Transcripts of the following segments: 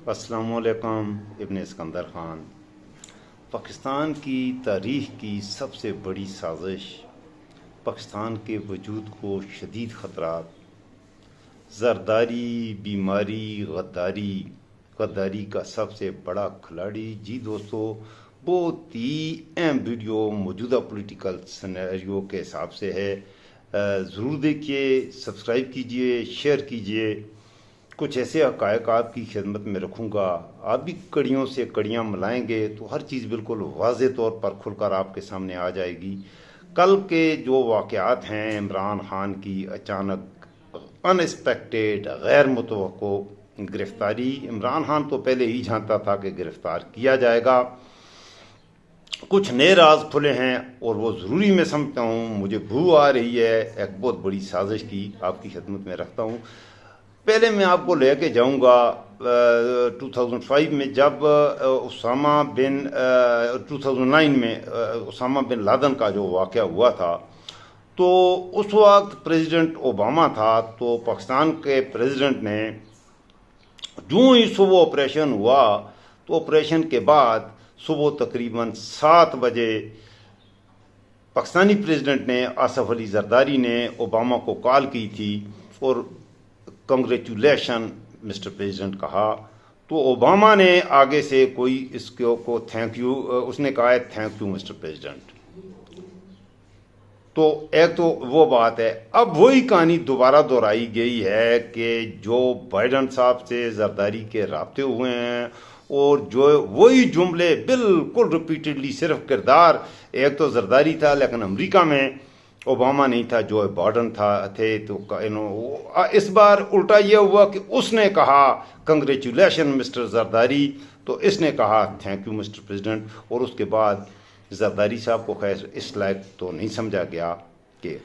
السلام علیکم ابن اسکندر خان۔ پاکستان کی تاریخ کی سب سے بڑی سازش، پاکستان کے وجود کو شدید خطرات، زرداری، بیماری، غداری کا سب سے بڑا کھلاڑی۔ جی دوستو، بہت ہی اہم ویڈیو موجودہ پولیٹیکل سینیریو کے حساب سے ہے، ضرور دیکھیے، سبسکرائب کیجئے، شیئر کیجئے۔ کچھ ایسے حقائق آپ کی خدمت میں رکھوں گا، آپ بھی کڑیوں سے کڑیاں ملائیں گے تو ہر چیز بالکل واضح طور پر کھل کر آپ کے سامنے آ جائے گی۔ کل کے جو واقعات ہیں، عمران خان کی اچانک ان ایکسپیکٹڈ غیر متوقع گرفتاری، عمران خان تو پہلے ہی جانتا تھا کہ گرفتار کیا جائے گا۔ کچھ نئے راز کھلے ہیں اور وہ ضروری میں سمجھتا ہوں، مجھے بھو آ رہی ہے ایک بہت بڑی سازش کی، آپ کی خدمت میں رکھتا ہوں۔ پہلے میں آپ کو لے کے جاؤں گا 2005 میں، جب 2009 میں اسامہ بن لادن کا جو واقعہ ہوا تھا، تو اس وقت پریزیڈنٹ اوباما تھا۔ تو پاکستان کے پریزیڈنٹ نے جو ہی صبح آپریشن ہوا، تو آپریشن کے بعد صبح تقریباً 7 بجے پاکستانی پریزیڈنٹ نے آصف علی زرداری نے اوباما کو کال کی تھی اور کنگریچولیشن مسٹر پریزیڈنٹ کہا۔ تو اوباما نے آگے سے کوئی اس کو تھینک یو، اس نے کہا ہے تھینک یو مسٹر پریزیڈنٹ۔ تو ایک تو وہ بات ہے۔ اب وہی کہانی دوبارہ دہرائی گئی ہے کہ جو بائیڈن صاحب سے زرداری کے رابطے ہوئے ہیں، اور جو وہی جملے بالکل ریپیٹڈلی، صرف کردار ایک تو زرداری تھا لیکن امریکہ میں اوباما نہیں تھا، جو بائیڈن تھے۔ تو اس بار الٹا یہ ہوا کہ اس نے کہا کنگریچولیشن مسٹر زرداری، تو اس نے کہا تھینک یو مسٹر پریزیڈنٹ۔ اور اس کے بعد زرداری صاحب کو خیر اس لائق تو نہیں سمجھا گیا کہ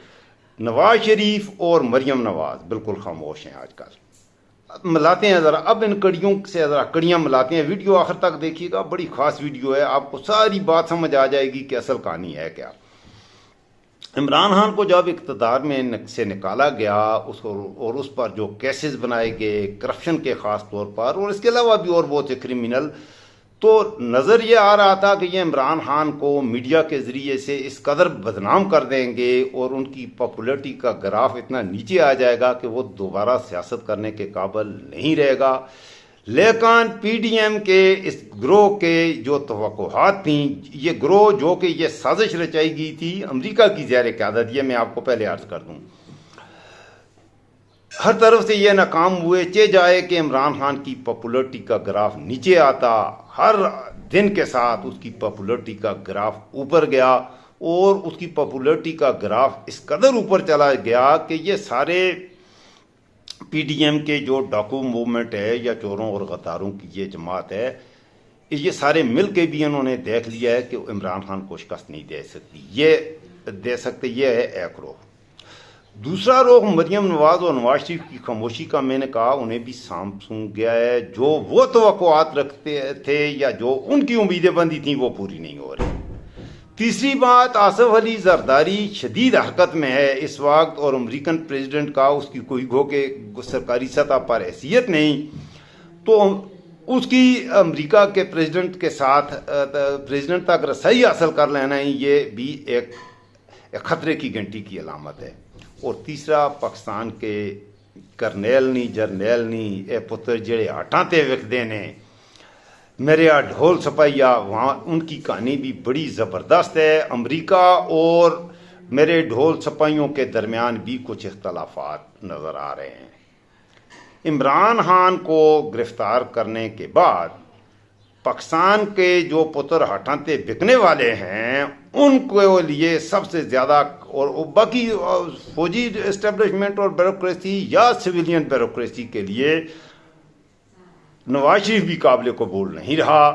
نواز شریف اور مریم نواز بالکل خاموش ہیں آج کل۔ ملاتے ہیں ذرا، اب ان کڑیوں سے ذرا کڑیاں ملاتے ہیں۔ ویڈیو آخر تک دیکھیے گا، بڑی خاص ویڈیو ہے، آپ کو ساری بات سمجھ آ جائے گی کہ اصل کہانی ہے کیا۔ عمران خان کو جب اقتدار میں سے نکالا گیا، اور اس پر جو کیسز بنائے گئے کرپشن کے خاص طور پر، اور اس کے علاوہ بھی اور بہت سے کرمنل، تو نظر یہ آ رہا تھا کہ یہ عمران خان کو میڈیا کے ذریعے سے اس قدر بدنام کر دیں گے اور ان کی پاپولیرٹی کا گراف اتنا نیچے آ جائے گا کہ وہ دوبارہ سیاست کرنے کے قابل نہیں رہے گا۔ لیکن پی ڈی ایم کے اس گروہ کے جو توقعات تھیں، یہ گروہ جو کہ یہ سازش رچائی گئی تھی امریکہ کی زیر قیادت، یہ میں آپ کو پہلے عرض کر دوں، ہر طرف سے یہ ناکام ہوئے۔ چہ جائے کہ عمران خان کی پاپولیرٹی کا گراف نیچے آتا، ہر دن کے ساتھ اس کی پاپولیرٹی کا گراف اوپر گیا، اور اس کی پاپولیرٹی کا گراف اس قدر اوپر چلا گیا کہ یہ سارے پی ڈی ایم کے جو ڈاکو موومنٹ ہے یا چوروں اور غداروں کی یہ جماعت ہے، یہ سارے مل کے بھی انہوں نے دیکھ لیا ہے کہ عمران خان کو شکست نہیں دے سکتے۔ یہ ہے ایک رخ۔ دوسرا رخ مریم نواز اور نواز شریف کی خاموشی کا، میں نے کہا انہیں بھی سانپ سونگ گیا ہے۔ جو وہ توقعات رکھتے تھے یا جو ان کی امیدیں بندی تھیں، وہ پوری نہیں ہو رہی۔ تیسری بات، آصف علی زرداری شدید حرکت میں ہے اس وقت، اور امریکن پریزیڈنٹ کا اس کی کوئی گو کہ سرکاری سطح پر حیثیت نہیں، تو اس کی امریکہ کے پریزیڈنٹ کے ساتھ پریزیڈنٹ تک رسائی حاصل کر لینا ہی یہ بھی ایک خطرے کی گھنٹی کی علامت ہے۔ اور تیسرا، پاکستان کے کرنیل نہیں جرنیل نہیں، اے پتر جڑے ہٹاں تے وکدے نے، میرے ڈھول سپاہیا، وہاں ان کی کہانی بھی بڑی زبردست ہے۔ امریکہ اور میرے ڈھول سپاہیوں کے درمیان بھی کچھ اختلافات نظر آ رہے ہیں۔ عمران خان کو گرفتار کرنے کے بعد پاکستان کے جو پتر ہٹانتے بکنے والے ہیں، ان کو لیے سب سے زیادہ، اور باقی فوجی اسٹیبلشمنٹ اور بیوروکریسی یا سویلین بیوروکریسی کے لیے نواز شریف بھی قابل قبول نہیں رہا۔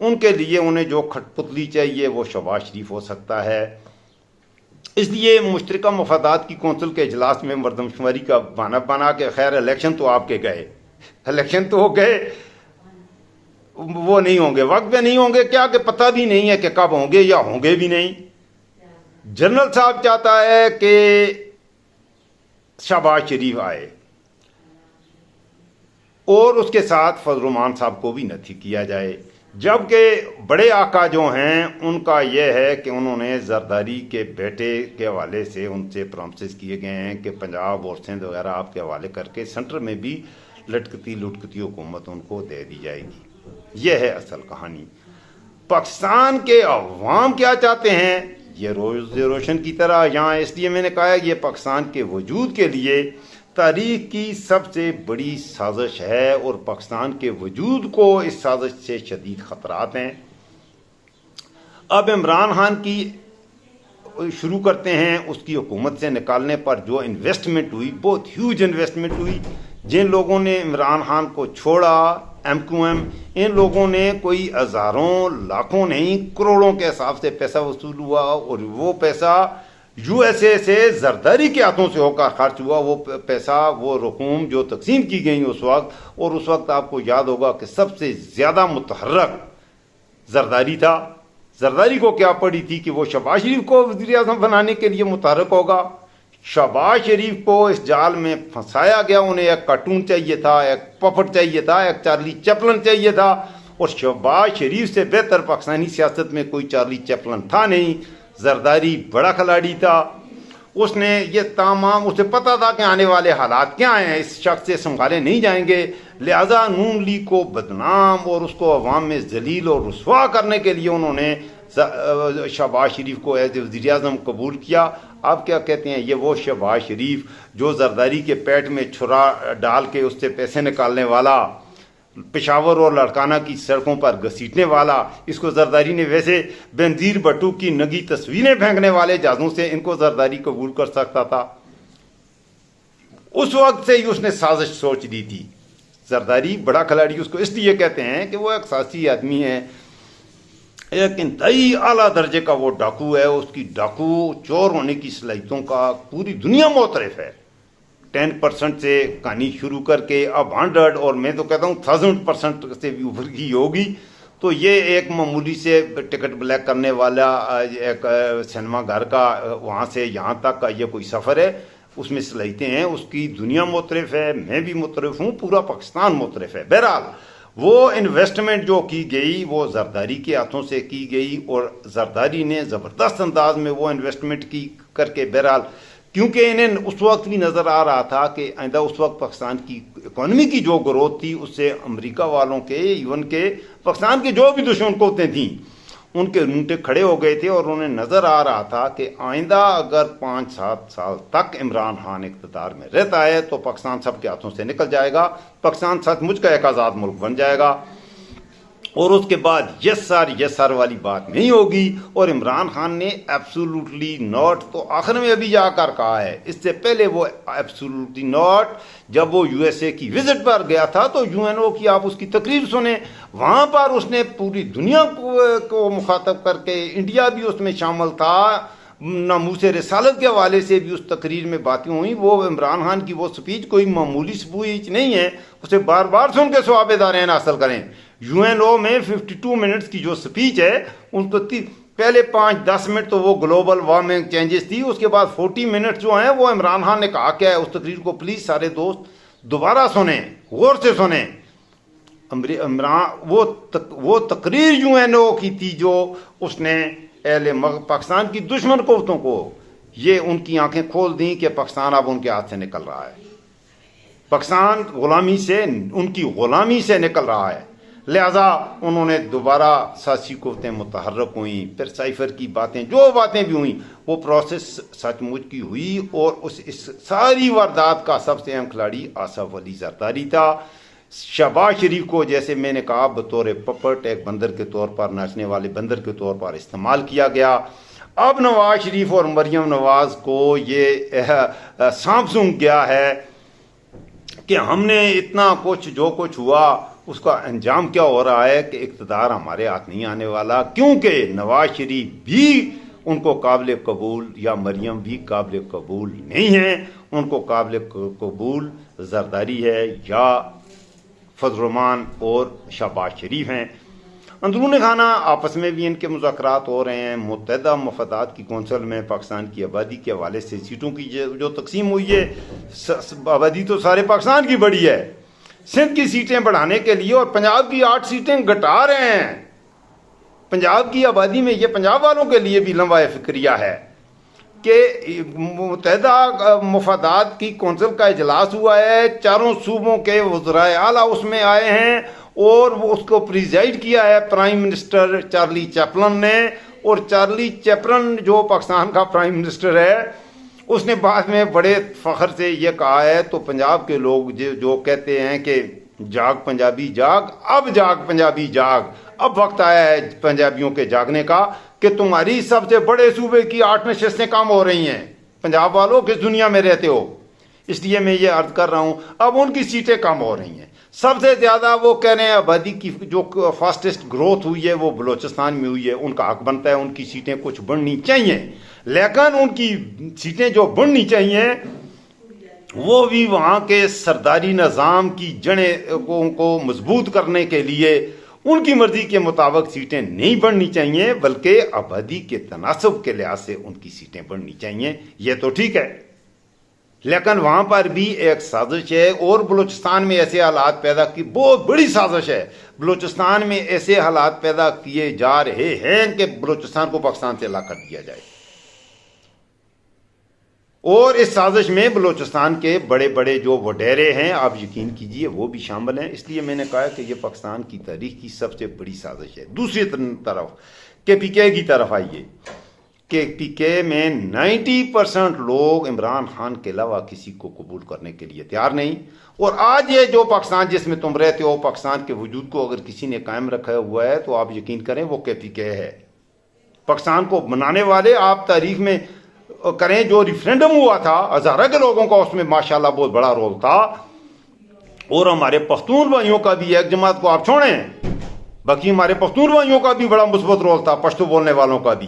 ان کے لیے انہیں جو کھٹ پتلی چاہیے وہ شہباز شریف ہو سکتا ہے۔ اس لیے مشترکہ مفادات کی کونسل کے اجلاس میں مردم شماری کا بہانہ بنا کے، خیر الیکشن تو آپ کے گئے، الیکشن تو ہو گئے، وہ نہیں ہوں گے، وقت پہ نہیں ہوں گے، کیا کہ پتہ بھی نہیں ہے کہ کب ہوں گے یا ہوں گے بھی نہیں۔ جنرل صاحب چاہتا ہے کہ شہباز شریف آئے، اور اس کے ساتھ فضل الرحمان صاحب کو بھی نتھی کیا جائے. جبکہ بڑے آقا جو ہیں ان کا یہ ہے کہ انہوں نے زرداری کے بیٹے کے حوالے سے ان سے پرامسز کیے گئے ہیں کہ پنجاب اور سندھ وغیرہ آپ کے حوالے کر کے سینٹر میں بھی لٹکتی لٹکتی حکومت ان کو دے دی جائے گی. یہ ہے اصل کہانی. پاکستان کے عوام کیا چاہتے ہیں؟ یہ روز روشن کی طرح یہاں اس لیے میں نے کہا یہ پاکستان کے وجود کے لیے تاریخ کی سب سے بڑی سازش ہے اور پاکستان کے وجود کو اس سازش سے شدید خطرات ہیں. اب عمران خان کی شروع کرتے ہیں. اس کی حکومت سے نکالنے پر جو انویسٹمنٹ ہوئی بہت ہیوج انویسٹمنٹ ہوئی. جن لوگوں نے عمران خان کو چھوڑا ایم کیو ایم ان لوگوں نے کوئی ہزاروں لاکھوں نہیں کروڑوں کے حساب سے پیسہ وصول ہوا اور وہ پیسہ یو ایس اے سے زرداری کے ہاتھوں سے ہو کر خرچ ہوا. وہ پیسہ وہ رقوم جو تقسیم کی گئی اس وقت اور اس وقت آپ کو یاد ہوگا کہ سب سے زیادہ متحرک زرداری تھا. زرداری کو کیا پڑی تھی کہ وہ شہباز شریف کو وزیر اعظم بنانے کے لیے متحرک ہوگا. شہباز شریف کو اس جال میں پھنسایا گیا. انہیں ایک کارٹون چاہیے تھا, ایک پپٹ چاہیے تھا, ایک چارلی چیپلن چاہیے تھا اور شہباز شریف سے بہتر پاکستانی سیاست میں کوئی چارلی چیپلن تھا نہیں. زرداری بڑا کھلاڑی تھا. اس نے یہ تمام اسے پتا تھا کہ آنے والے حالات کیا ہیں, اس شخص سے سنبھالے نہیں جائیں گے. لہذا نون لیگ کو بدنام اور اس کو عوام میں ذلیل اور رسوا کرنے کے لیے انہوں نے شہباز شریف کو ایز وزیر اعظم قبول کیا. آپ کیا کہتے ہیں یہ وہ شہباز شریف جو زرداری کے پیٹ میں چھرا ڈال کے اس سے پیسے نکالنے والا, پشاور اور لڑکانہ کی سڑکوں پر گھسیٹنے والا, اس کو زرداری نے ویسے بنظیر بھٹو کی نگی تصویریں پھینکنے والے جہازوں سے ان کو زرداری قبول کر سکتا تھا. اس وقت سے ہی اس نے سازش سوچ دی تھی. زرداری بڑا کھلاڑی اس کو اس لیے کہتے ہیں کہ وہ ایک سیاسی آدمی ہے, ایک انتہائی اعلیٰ درجے کا وہ ڈاکو ہے. اس کی ڈاکو چور ہونے کی صلاحیتوں کا پوری دنیا معترف ہے. 10% سے کہانی شروع کر کے اب 100 اور میں تو کہتا ہوں 1000% سے بھی اوپر کی ہوگی. تو یہ ایک معمولی سے ٹکٹ بلیک کرنے والا ایک سنیما گھر کا وہاں سے یہاں تک کا یہ کوئی سفر ہے. اس میں صلاحیتیں ہیں. اس کی دنیا معترف ہے, میں بھی معترف ہوں, پورا پاکستان معترف ہے. بہرحال وہ انویسٹمنٹ جو کی گئی وہ زرداری کے ہاتھوں سے کی گئی اور زرداری نے زبردست انداز میں وہ انویسٹمنٹ کی کر کے بہرحال کیونکہ انہیں اس وقت بھی نظر آ رہا تھا کہ آئندہ اس وقت پاکستان کی اکانومی کی جو گروتھ تھی اس سے امریکہ والوں کے ایون کے پاکستان کے جو بھی دشمن قوتیں تھیں ان کے رونگٹے کھڑے ہو گئے تھے اور انہیں نظر آ رہا تھا کہ آئندہ اگر 5-7 سال تک عمران خان اقتدار میں رہتا ہے تو پاکستان سب کے ہاتھوں سے نکل جائے گا. پاکستان سچ مچ کا ایک آزاد ملک بن جائے گا اور اس کے بعد یس سر والی بات نہیں ہوگی. اور عمران خان نے ایبسولوٹلی ناٹ تو آخر میں ابھی جا کر کہا ہے. اس سے پہلے وہ ایبسولوٹلی ناٹ جب وہ یو ایس اے کی وزٹ پر گیا تھا تو یو این او کی آپ اس کی تقریر سنیں, وہاں پر اس نے پوری دنیا کو مخاطب کر کے, انڈیا بھی اس میں شامل تھا, ناموس رسالت کے حوالے سے بھی اس تقریر میں باتیں ہوئیں. وہ عمران خان کی وہ سپیچ کوئی معمولی سپیچ نہیں ہے, اسے بار بار سن کے ثواب دارین حاصل کریں. یو این او میں 52 منٹس کی جو سپیچ ہے ان کو پہلے 5-10 منٹ تو وہ گلوبل وارمنگ چینجز تھی, اس کے بعد 40 منٹ جو ہیں وہ عمران خان نے کہا کیا ہے. اس تقریر کو پلیز سارے دوست دوبارہ سنیں, غور سے سنیں. عمران وہ تقریر یو این او کی تھی جو اس نے پاکستان کی دشمن قوتوں کو یہ ان کی آنکھیں کھول دیں کہ پاکستان اب ان کے ہاتھ سے نکل رہا ہے, پاکستان ان کی غلامی سے نکل رہا ہے. لہذا انہوں نے دوبارہ سیاسی قوتیں متحرک ہوئیں. پھر سائفر کی باتیں جو باتیں بھی ہوئیں وہ پروسیس سچ مچ کی ہوئی اور اس ساری واردات کا سب سے اہم کھلاڑی آصف علی زرداری تھا. شہباز شریف کو جیسے میں نے کہا بطور پپٹ ایک بندر کے طور پر, ناچنے والے بندر کے طور پر استعمال کیا گیا. اب نواز شریف اور مریم نواز کو یہ سانپ سونگ گیا ہے کہ ہم نے اتنا کچھ جو کچھ ہوا اس کا انجام کیا ہو رہا ہے کہ اقتدار ہمارے ہاتھ نہیں آنے والا, کیونکہ نواز شریف بھی ان کو قابل قبول یا مریم بھی قابل قبول نہیں ہیں. ان کو قابل قبول زرداری ہے یا فضل الرحمان اور شہباز شریف ہیں. اندرون خانہ آپس میں بھی ان کے مذاکرات ہو رہے ہیں. متحدہ مفادات کی کونسل میں پاکستان کی آبادی کے حوالے سے سیٹوں کی جو تقسیم ہوئی ہے, آبادی تو سارے پاکستان کی بڑی ہے سندھ کی سیٹیں بڑھانے کے لیے، اور پنجاب کی 8 سیٹیں گھٹا رہے ہیں۔ پنجاب کی آبادی میں یہ پنجاب والوں کے لیے بھی لمبا فکریہ ہے کہ متحدہ مفادات کی کونسل کا اجلاس ہوا ہے، چاروں صوبوں کے وزرائے اعلیٰ اس میں آئے ہیں، اور وہ اس کو پریزائڈ کیا ہے پرائم منسٹر چارلی چیپلن نے، اور چارلی چیپلن جو پاکستان کا پرائم منسٹر ہے، اس نے بعد میں بڑے فخر سے یہ کہا ہے، تو پنجاب کے لوگ جو کہتے ہیں کہ جاگ پنجابی جاگ، اب جاگ پنجابی جاگ، اب وقت آیا ہے پنجابیوں کے جاگنے کا کہ تمہاری سب سے بڑے صوبے کی 8 نشستیں کم ہو رہی ہیں۔ پنجاب والوں کس دنیا میں رہتے ہو؟ اس لیے میں یہ عرض کر رہا ہوں، اب ان کی سیٹیں کم ہو رہی ہیں۔ سب سے زیادہ وہ کہہ رہے ہیں آبادی کی جو فاسٹسٹ گروتھ ہوئی ہے وہ بلوچستان میں ہوئی ہے، ان کا حق بنتا ہے ان کی سیٹیں کچھ بڑھنی چاہیے، لیکن ان کی سیٹیں جو بڑھنی چاہیے وہ بھی وہاں کے سرداری نظام کی جڑیں کو مضبوط کرنے کے لیے ان کی مرضی کے مطابق سیٹیں نہیں بڑھنی چاہیے، بلکہ آبادی کے تناسب کے لحاظ سے ان کی سیٹیں بڑھنی چاہیے۔ یہ تو ٹھیک ہے، لیکن وہاں پر بھی ایک سازش ہے، اور بلوچستان میں ایسے حالات پیدا کی، بہت بڑی سازش ہے۔ بلوچستان میں ایسے حالات پیدا کیے جا رہے ہیں کہ بلوچستان کو پاکستان سے الگ کر دیا جائے، اور اس سازش میں بلوچستان کے بڑے بڑے جو وڈیرے ہیں، آپ یقین کیجئے وہ بھی شامل ہیں۔ اس لیے میں نے کہا کہ یہ پاکستان کی تاریخ کی سب سے بڑی سازش ہے۔ دوسری طرف KPK کی طرف آئیے، KPK میں 90% لوگ عمران خان کے علاوہ کسی کو قبول کرنے کے لیے تیار نہیں، اور آج یہ جو پاکستان جس میں تم رہتے ہو، پاکستان کے وجود کو اگر کسی نے قائم رکھا ہوا ہے تو آپ یقین کریں وہ KPK ہے۔ پاکستان کو بنانے والے آپ تاریخ میں کریں، جو ریفرینڈم ہوا تھا ہزارہ کے لوگوں کا، اس میں ماشاءاللہ بہت بڑا رول تھا، اور ہمارے پختون بھائیوں کا بھی، ایک جماعت کو آپ چھوڑیں، باقی ہمارے پختون بھائیوں کا بھی بڑا مثبت رول تھا، پشتو بولنے والوں کا بھی۔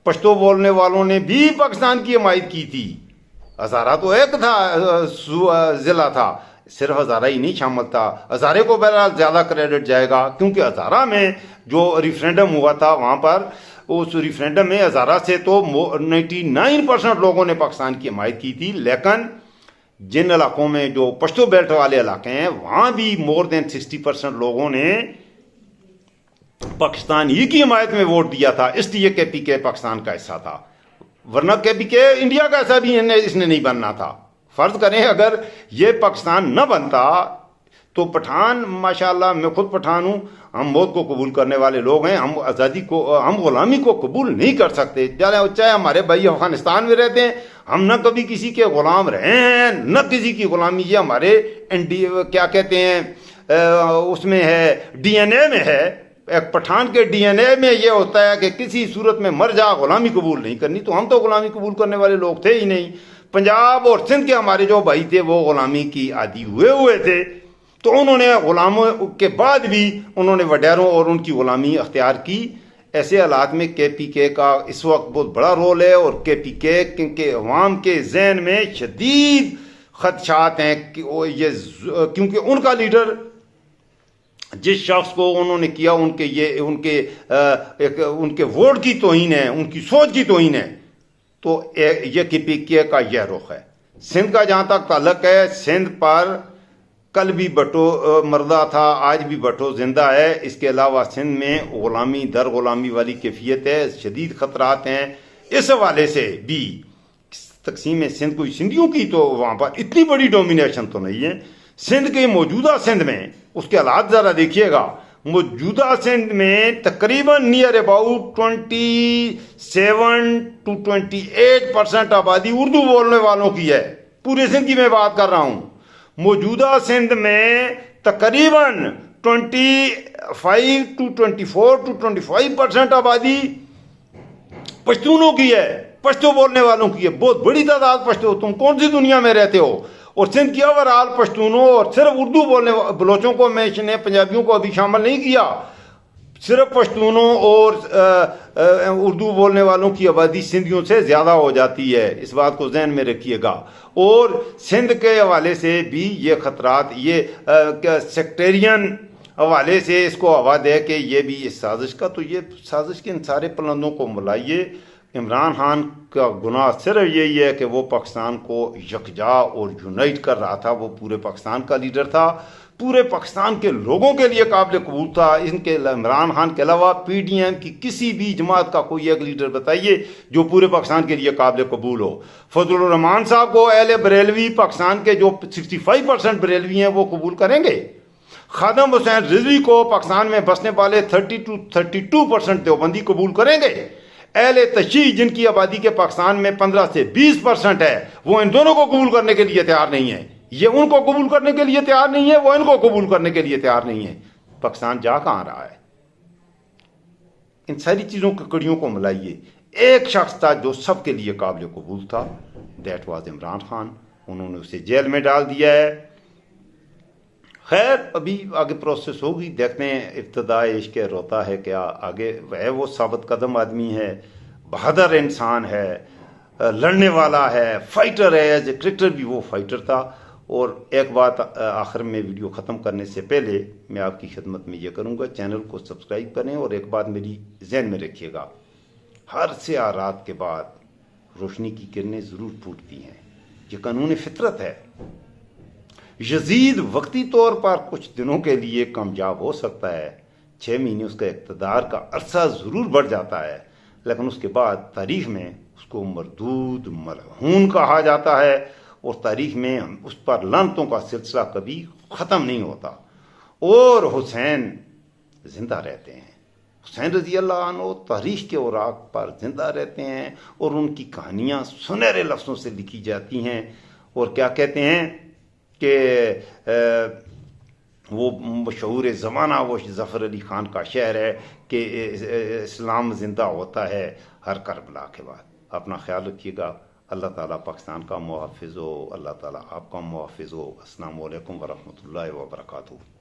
پشتو بولنے والوں نے بھی پاکستان کی حمایت کی تھی۔ ہزارہ تو ایک تھا ضلع تھا، صرف ہزارہ ہی نہیں شامل تھا۔ ہزارے کو بہرحال زیادہ کریڈٹ جائے گا، کیونکہ ہزارہ میں جو ریفرینڈم ہوا تھا وہاں پر، اس ریفرینڈم میں ہزارہ سے تو 99% لوگوں نے پاکستان کی حمایت کی تھی، لیکن جن علاقوں میں جو پشتو بیلٹ والے علاقے ہیں وہاں بھی مور دین 60% لوگوں نے پاکستان ہی کی حمایت میں ووٹ دیا تھا، اس لیے KPK پاکستان کا حصہ تھا، ورنہ KPK انڈیا کا حصہ بھی اس نے نہیں بننا تھا۔ فرض کریں اگر یہ پاکستان نہ بنتا تو پٹھان، ماشاءاللہ میں خود پٹھان ہوں، ہم موت کو قبول کرنے والے لوگ ہیں، ہم آزادی کو، ہم غلامی کو قبول نہیں کر سکتے، چاہے ہمارے بھائی افغانستان میں رہتے ہیں، ہم نہ کبھی کسی کے غلام رہے ہیں نہ کسی کی غلامی، یہ ہمارے کیا کہتے ہیں اس میں ہے، DNA میں ہے۔ ایک پٹھان کے DNA میں یہ ہوتا ہے کہ کسی صورت میں مر جا غلامی قبول نہیں کرنی، تو ہم تو غلامی قبول کرنے والے لوگ تھے ہی نہیں۔ پنجاب اور سندھ کے ہمارے جو بھائی تھے وہ غلامی کی عادی ہوئے تھے، تو انہوں نے غلاموں کے بعد بھی انہوں نے وڈیروں اور ان کی غلامی اختیار کی۔ ایسے حالات میں KPK کا اس وقت بہت بڑا رول ہے، اور KPK کیونکہ عوام کے ذہن میں شدید خدشات ہیں کیونکہ ان کا لیڈر جس شخص کو انہوں نے کیا ان کے ووٹ کی توہین ہے، ان کی سوچ کی توہین ہے، تو یہ KPK کا یہ رخ ہے۔ سندھ کا جہاں تک تعلق ہے، سندھ پر کل بھی بھٹو مردہ تھا، آج بھی بھٹو زندہ ہے۔ اس کے علاوہ سندھ میں غلامی در غلامی والی کیفیت ہے، شدید خطرات ہیں۔ اس حوالے سے بھی تقسیم سندھ کوئی سندھیوں کی تو وہاں پر اتنی بڑی ڈومینیشن تو نہیں ہے۔ سندھ کے موجودہ سندھ میں اس کے حالات ذرا دیکھیے گا، موجودہ سندھ میں تقریباً نیئر اباؤٹ 27 to 28% آبادی اردو بولنے والوں کی ہے، پورے سندھ کی میں بات کر رہا ہوں۔ موجودہ سندھ میں تقریباً 25 to 24 to 25% آبادی پشتونوں کی ہے، پشتو بولنے والوں کی ہے، بہت بڑی تعداد پشتو۔ تم کون سی دنیا میں رہتے ہو؟ اور سندھ کی اوورآل پشتونوں اور صرف اردو بولنے بلوچوں کو میں نے پنجابیوں کو ابھی شامل نہیں کیا، صرف پشتونوں اور اردو بولنے والوں کی آبادی سندھیوں سے زیادہ ہو جاتی ہے، اس بات کو ذہن میں رکھیے گا۔ اور سندھ کے حوالے سے بھی یہ خطرات، یہ سیکٹیرین حوالے سے اس کو آواز ہے کہ یہ بھی اس سازش کا، تو یہ سازش کے ان سارے پلندوں کو ملائیے۔ عمران خان کا گناہ صرف یہی ہے کہ وہ پاکستان کو یکجا اور یونائٹ کر رہا تھا، وہ پورے پاکستان کا لیڈر تھا، پورے پاکستان کے لوگوں کے لیے قابل قبول تھا. ان کے عمران خان کے علاوہ پی ڈی ایم کی کسی بھی جماعت کا کوئی ایک لیڈر بتائیے جو پورے پاکستان کے لیے قابل قبول ہو. فضل الرحمان صاحب کو اہل بریلوی پاکستان کے جو 65% بریلوی ہیں وہ قبول کریں گے. خادم حسین رضوی کو پاکستان میں بسنے والے 32% دیوبندی قبول کریں گے. اہل تشیع جن کی آبادی کے پاکستان میں 15 سے 20% ہے وہ ان دونوں کو قبول کرنے کے لیے تیار نہیں ہے. یہ ان کو قبول کرنے کے لیے تیار نہیں ہے, وہ ان کو قبول کرنے کے لیے تیار نہیں ہے. پاکستان جا کہاں رہا ہے؟ ان ساری چیزوں کی کڑیوں کو ملائیے. ایک شخص تھا جو سب کے لیے قابل قبول تھا, دیٹ واز عمران خان. انہوں نے اسے جیل میں ڈال دیا ہے. خیر ابھی آگے پروسیس ہوگی, دیکھتے ہیں. ابتدا عشق روتا ہے کیا آگے ہے. وہ ثابت قدم آدمی ہے, بہادر انسان ہے, لڑنے والا ہے, فائٹر ہے. ایز اے کرکٹر بھی وہ فائٹر تھا. اور ایک بات آخر میں ویڈیو ختم کرنے سے پہلے میں آپ کی خدمت میں یہ کروں گا, چینل کو سبسکرائب کریں. اور ایک بات میری ذہن میں رکھیے گا, ہر سیاہ رات کے بعد روشنی کی کرنیں ضرور پھوٹتی ہیں. یہ قانون فطرت ہے. یزید وقتی طور پر کچھ دنوں کے لیے کامیاب ہو سکتا ہے, 6 مہینے اس کا اقتدار کا عرصہ ضرور بڑھ جاتا ہے, لیکن اس کے بعد تاریخ میں اس کو مردود ملعون کہا جاتا ہے. اور تاریخ میں اس پر لعنتوں کا سلسلہ کبھی ختم نہیں ہوتا. اور حسین زندہ رہتے ہیں. حسین رضی اللہ عنہ تاریخ کے اوراق پر زندہ رہتے ہیں, اور ان کی کہانیاں سنہرے لفظوں سے لکھی جاتی ہیں. اور کیا کہتے ہیں کہ وہ مشہور زمانہ وہ ظفر علی خان کا شعر ہے کہ اسلام زندہ ہوتا ہے ہر کربلا کے بعد. اپنا خیال رکھیے گا. اللہ تعالیٰ پاکستان کا محافظ ہو, اللہ تعالیٰ آپ کا محافظ ہو. السلام علیکم ورحمۃ اللہ وبرکاتہ.